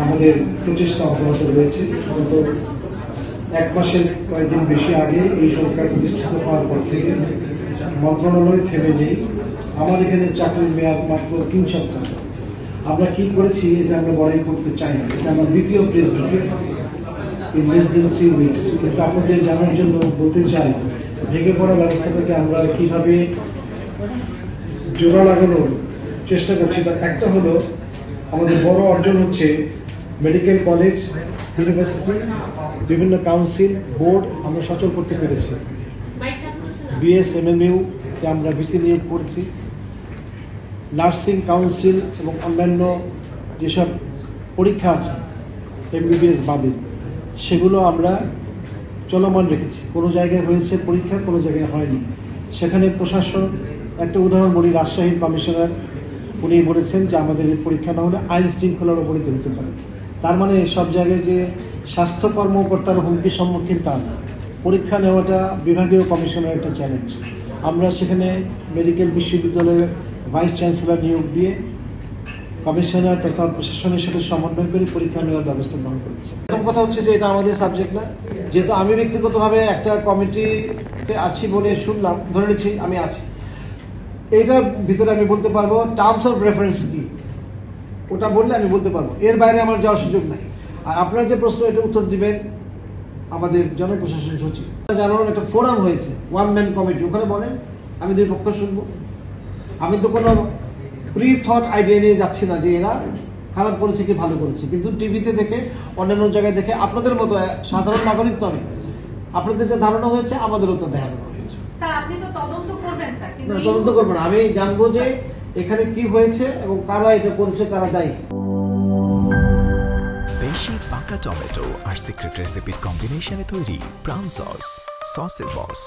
আমাদের প্রচেষ্টা অব্যাহত রয়েছে। গত এক মাসের কয়েকদিন বেশি আগে এই সরকার প্রতিষ্ঠিত হওয়ার পর থেকে মন্ত্রণালয় থেমে নেই। আমার এখানে চাকরির মেয়াদ মাত্র 3 সপ্তাহ। আমরা কি করেছি এটা আমরা বড়াই করতে চাই না। এটা আমার দ্বিতীয় press briefing in less than 3 weeks. কিন্তু আপনাদের জানার জন্য বলতে চাই, ভেঙে পড়া ব্যবস্থাটাকে আমরা কিভাবে জোড়া লাগানোর চেষ্টা করছি। তার একটা হলো, আমাদের বড় অর্জন হচ্ছে মেডিকেল কলেজ, ইউনিভার্সিটি, বিভিন্ন কাউন্সিল, বোর্ড আমরা সচল করতে পেরেছি। BSMMU-তে আমরা ভিসি নিয়োগ করছি। নার্সিং কাউন্সিল এবং অন্যান্য যেসব পরীক্ষা আছে MBBS বাদে, সেগুলো আমরা চলমান রেখেছি। কোনো জায়গায় হয়েছে পরীক্ষা, কোনো জায়গায় হয়নি। সেখানে প্রশাসন, একটা উদাহরণ বলি, রাজশাহীর কমিশনার উনি বলেছেন যে আমাদের পরীক্ষা না হলে আইন শৃঙ্খলার উপরে হতে পারে। তার মানে সব জায়গায় যে স্বাস্থ্য কর্মকর্তার হুমকির সম্মুখীন তা না। পরীক্ষা নেওয়াটা বিভাগীয় কমিশনের একটা চ্যালেঞ্জ। আমরা সেখানে মেডিকেল বিশ্ববিদ্যালয়ের ভাইস চ্যান্সেলর নিয়োগ দিয়ে কমিশনার তথা প্রশাসনের সাথে সমন্বয় করে পরীক্ষা নেওয়ার ব্যবস্থা গ্রহণ করেছে। প্রথম কথা হচ্ছে যে এটা আমাদের সাবজেক্ট না। যেহেতু আমি ব্যক্তিগতভাবে একটা কমিটিতে আছি বলে শুনলাম, ধরে নিচ্ছি আমি আছি, এইটার ভিতরে আমি বলতে পারবো টার্মস অফ রেফারেন্স কি, ওটা বললে আমি বলতে পারবো। এর বাইরে আমার যাওয়ার সুযোগ নাই। আর আপনারা যে প্রশ্ন, এটা উত্তর দিবেন আমাদের জনপ্রশাসন সচিব। জানানোর একটা ফোরাম হয়েছে, 1 ম্যান কমিটি, ওখানে বলেন, আমি 2 পক্ষ শুনবো। আমি তো কোনো প্রি থট আইডিয়া নিয়ে যাচ্ছি না যে এরা খারাপ করেছে কি ভালো করেছে, কিন্তু টিভিতে দেখে, অন্যান্য জায়গায় দেখে, আপনাদের মতো সাধারণ নাগরিক তো আমি, আপনাদের যে ধারণা হয়েছে আমাদেরও তো ধারণা হয়েছে। তদন্ত করবো না, আমি জানবো যে এখানে কি হয়েছে এবং কারা এটা করেছে, কারা দায়ী। বেশি পাকা টমেটো আর সিক্রেট রেসিপির কম্বিনেশনে তৈরি প্রাউন সসের বস।